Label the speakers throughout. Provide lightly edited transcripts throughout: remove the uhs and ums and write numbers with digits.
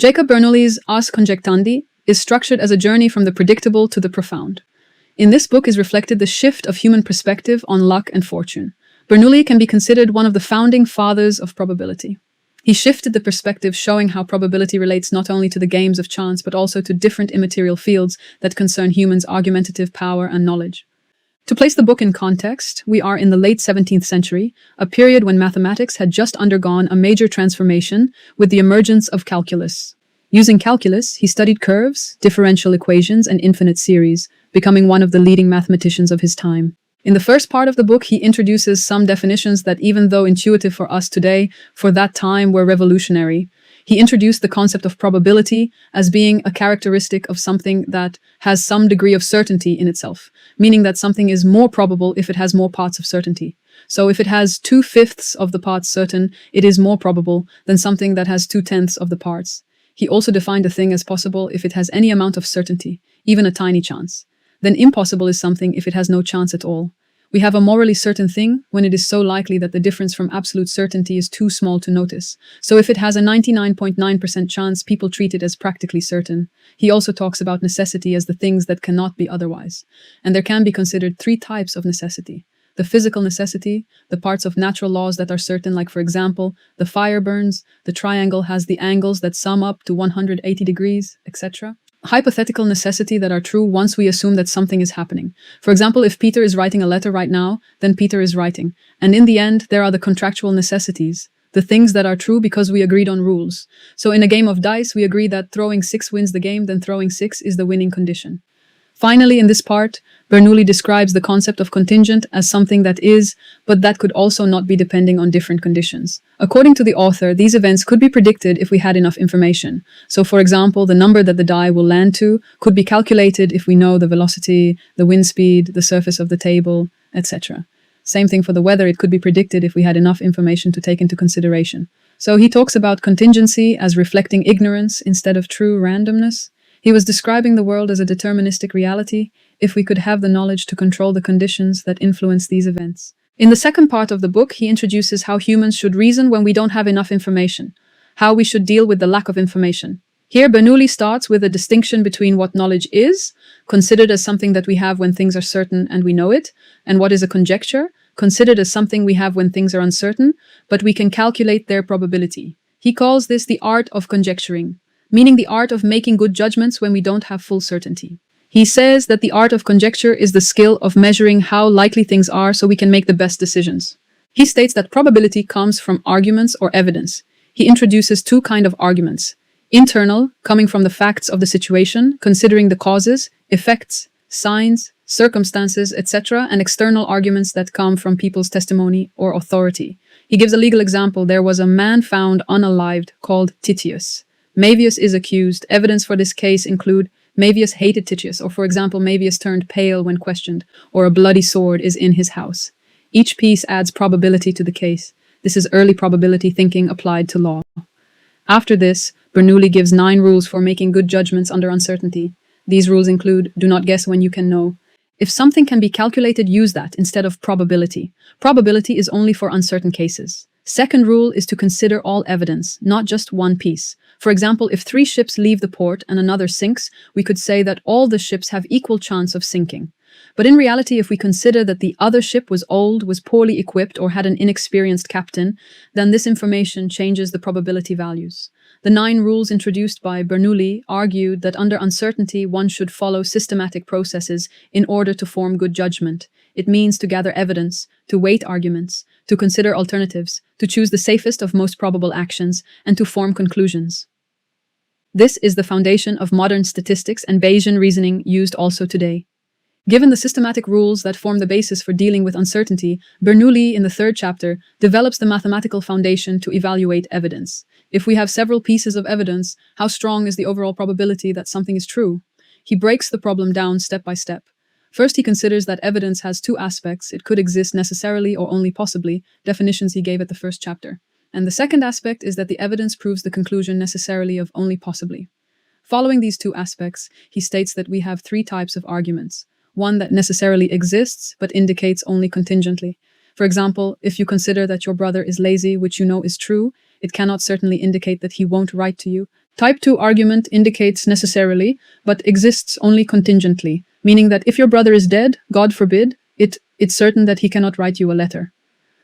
Speaker 1: Jacob Bernoulli's Ars Conjectandi is structured as a journey from the predictable to the profound. In this book is reflected the shift of human perspective on luck and fortune. Bernoulli can be considered one of the founding fathers of probability. He shifted the perspective, showing how probability relates not only to the games of chance but also to different immaterial fields that concern humans' argumentative power and knowledge. To place the book in context, we are in the late 17th century, a period when mathematics had just undergone a major transformation with the emergence of calculus. Using calculus, he studied curves, differential equations, and infinite series, becoming one of the leading mathematicians of his time. In the first part of the book, he introduces some definitions that, even though intuitive for us today, for that time were revolutionary. He introduced the concept of probability as being a characteristic of something that has some degree of certainty in itself, meaning that something is more probable if it has more parts of certainty. So if it has 2/5 of the parts certain, it is more probable than something that has 2/10 of the parts. He also defined a thing as possible if it has any amount of certainty, even a tiny chance. Then impossible is something if it has no chance at all. We have a morally certain thing when it is so likely that the difference from absolute certainty is too small to notice. So if it has a 99.9% chance, people treat it as practically certain. He also talks about necessity as the things that cannot be otherwise. And there can be considered 3 types of necessity. The physical necessity, the parts of natural laws that are certain, like for example, the fire burns, the triangle has the angles that sum up to 180 degrees, etc. Hypothetical necessity that are true once we assume that something is happening. For example, if Peter is writing a letter right now, then Peter is writing. And in the end, there are the contractual necessities, the things that are true because we agreed on rules. So in a game of dice, we agree that throwing 6 wins the game, then throwing 6 is the winning condition. Finally, in this part, Bernoulli describes the concept of contingent as something that is, but that could also not be depending on different conditions. According to the author, these events could be predicted if we had enough information. So, for example, the number that the die will land to could be calculated if we know the velocity, the wind speed, the surface of the table, etc. Same thing for the weather, it could be predicted if we had enough information to take into consideration. So he talks about contingency as reflecting ignorance instead of true randomness. He was describing the world as a deterministic reality if we could have the knowledge to control the conditions that influence these events. In the second part of the book, he introduces how humans should reason when we don't have enough information, how we should deal with the lack of information. Here, Bernoulli starts with a distinction between what knowledge is, considered as something that we have when things are certain and we know it, and what is a conjecture, considered as something we have when things are uncertain, but we can calculate their probability. He calls this the art of conjecturing, meaning the art of making good judgments when we don't have full certainty. He says that the art of conjecture is the skill of measuring how likely things are so we can make the best decisions. He states that probability comes from arguments or evidence. He introduces 2 kinds of arguments. Internal, coming from the facts of the situation, considering the causes, effects, signs, circumstances, etc., and external arguments that come from people's testimony or authority. He gives a legal example. There was a man found unalived called Titius. Maevius is accused. Evidence for this case include Maevius hated Titius, or for example, Maevius turned pale when questioned, or a bloody sword is in his house. Each piece adds probability to the case. This is early probability thinking applied to law. After this, Bernoulli gives 9 rules for making good judgments under uncertainty. These rules include: do not guess when you can know. If something can be calculated, use that instead of probability. Probability is only for uncertain cases. Second rule is to consider all evidence, not just one piece. For example, if 3 ships leave the port and another sinks, we could say that all the ships have equal chance of sinking. But in reality, if we consider that the other ship was old, was poorly equipped, or had an inexperienced captain, then this information changes the probability values. The 9 rules introduced by Bernoulli argued that under uncertainty, one should follow systematic processes in order to form good judgment. It means to gather evidence, to weight arguments, to consider alternatives, to choose the safest of most probable actions, and to form conclusions. This is the foundation of modern statistics and Bayesian reasoning used also today. Given the systematic rules that form the basis for dealing with uncertainty, Bernoulli, in the 3rd chapter, develops the mathematical foundation to evaluate evidence. If we have several pieces of evidence, how strong is the overall probability that something is true? He breaks the problem down step by step. First, he considers that evidence has 2 aspects. It could exist necessarily or only possibly, definitions he gave at the 1st chapter. And the second aspect is that the evidence proves the conclusion necessarily of only possibly. Following these 2 aspects, he states that we have 3 types of arguments. One that necessarily exists, but indicates only contingently. For example, if you consider that your brother is lazy, which you know is true, it cannot certainly indicate that he won't write to you. Type 2 argument indicates necessarily, but exists only contingently, meaning that if your brother is dead, God forbid, it's certain that he cannot write you a letter.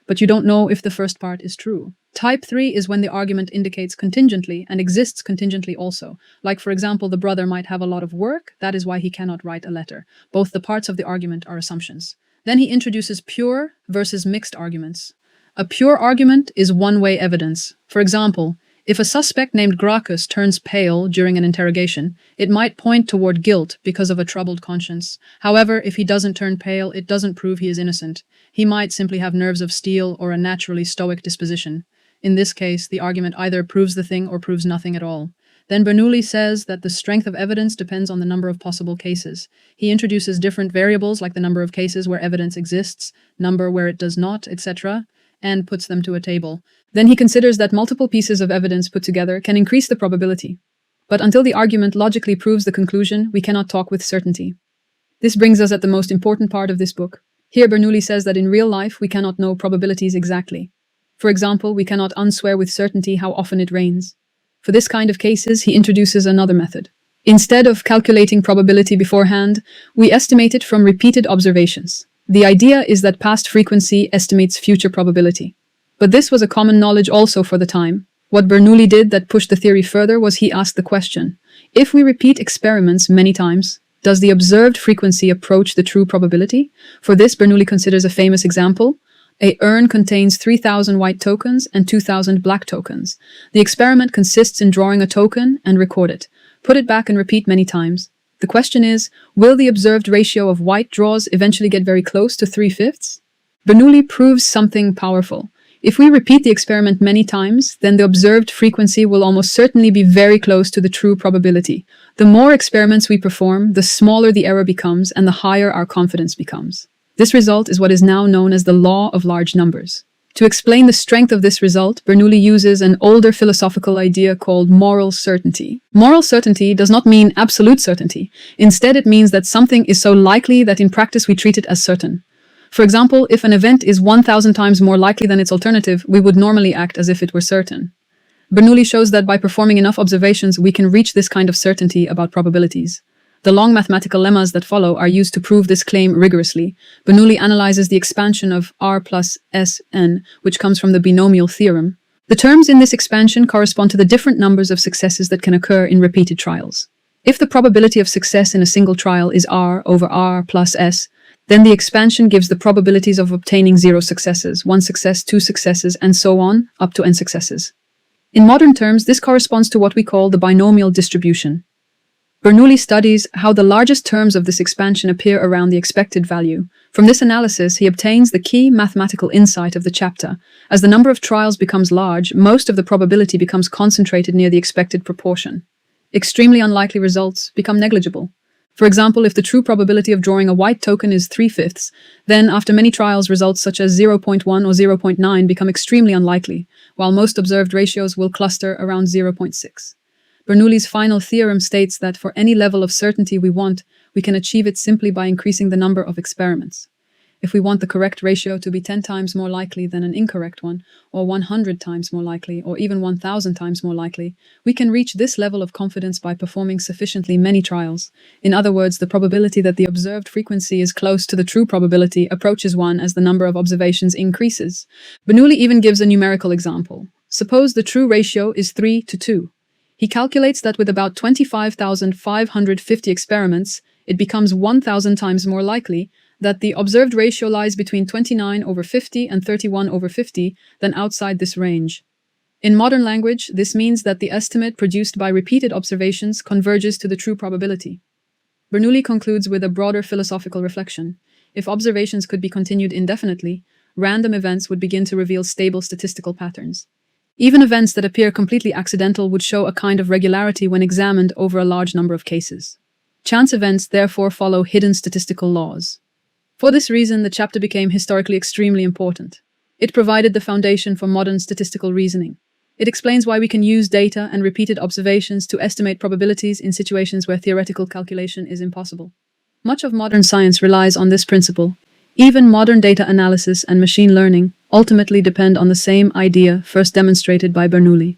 Speaker 1: But you don't know if the first part is true. Type 3 is when the argument indicates contingently and exists contingently also. Like, for example, the brother might have a lot of work, that is why he cannot write a letter. Both the parts of the argument are assumptions. Then he introduces pure versus mixed arguments. A pure argument is one-way evidence. For example, if a suspect named Gracchus turns pale during an interrogation, it might point toward guilt because of a troubled conscience. However, if he doesn't turn pale, it doesn't prove he is innocent. He might simply have nerves of steel or a naturally stoic disposition. In this case, the argument either proves the thing or proves nothing at all. Then Bernoulli says that the strength of evidence depends on the number of possible cases. He introduces different variables like the number of cases where evidence exists, number where it does not, etc., and puts them to a table. Then he considers that multiple pieces of evidence put together can increase the probability. But until the argument logically proves the conclusion, we cannot talk with certainty. This brings us at the most important part of this book. Here Bernoulli says that in real life we cannot know probabilities exactly. For example, we cannot unswear with certainty how often it rains. For this kind of cases, he introduces another method. Instead of calculating probability beforehand, we estimate it from repeated observations. The idea is that past frequency estimates future probability. But this was a common knowledge also for the time. What Bernoulli did that pushed the theory further was he asked the question, if we repeat experiments many times, does the observed frequency approach the true probability? For this, Bernoulli considers a famous example. A urn contains 3,000 white tokens and 2,000 black tokens. The experiment consists in drawing a token and record it. Put it back and repeat many times. The question is, will the observed ratio of white draws eventually get very close to 3/5? Bernoulli proves something powerful. If we repeat the experiment many times, then the observed frequency will almost certainly be very close to the true probability. The more experiments we perform, the smaller the error becomes and the higher our confidence becomes. This result is what is now known as the law of large numbers. To explain the strength of this result, Bernoulli uses an older philosophical idea called moral certainty. Moral certainty does not mean absolute certainty. Instead, it means that something is so likely that in practice we treat it as certain. For example, if an event is 1,000 times more likely than its alternative, we would normally act as if it were certain. Bernoulli shows that by performing enough observations, we can reach this kind of certainty about probabilities. The long mathematical lemmas that follow are used to prove this claim rigorously. Bernoulli analyzes the expansion of R plus Sn, which comes from the binomial theorem. The terms in this expansion correspond to the different numbers of successes that can occur in repeated trials. If the probability of success in a single trial is R over R plus S, then the expansion gives the probabilities of obtaining 0 successes, 1 success, 2 successes, and so on, up to n successes. In modern terms, this corresponds to what we call the binomial distribution. Bernoulli studies how the largest terms of this expansion appear around the expected value. From this analysis, he obtains the key mathematical insight of the chapter. As the number of trials becomes large, most of the probability becomes concentrated near the expected proportion. Extremely unlikely results become negligible. For example, if the true probability of drawing a white token is 3/5, then after many trials, results such as 0.1 or 0.9 become extremely unlikely, while most observed ratios will cluster around 0.6. Bernoulli's final theorem states that for any level of certainty we want, we can achieve it simply by increasing the number of experiments. If we want the correct ratio to be 10 times more likely than an incorrect one, or 100 times more likely, or even 1,000 times more likely, we can reach this level of confidence by performing sufficiently many trials. In other words, the probability that the observed frequency is close to the true probability approaches 1 as the number of observations increases. Bernoulli even gives a numerical example. Suppose the true ratio is 3:2. He calculates that with about 25,550 experiments, it becomes 1,000 times more likely that the observed ratio lies between 29/50 and 31/50 than outside this range. In modern language, this means that the estimate produced by repeated observations converges to the true probability. Bernoulli concludes with a broader philosophical reflection. If observations could be continued indefinitely, random events would begin to reveal stable statistical patterns. Even events that appear completely accidental would show a kind of regularity when examined over a large number of cases. Chance events therefore follow hidden statistical laws. For this reason, the chapter became historically extremely important. It provided the foundation for modern statistical reasoning. It explains why we can use data and repeated observations to estimate probabilities in situations where theoretical calculation is impossible. Much of modern science relies on this principle. Even modern data analysis and machine learning ultimately depend on the same idea first demonstrated by Bernoulli.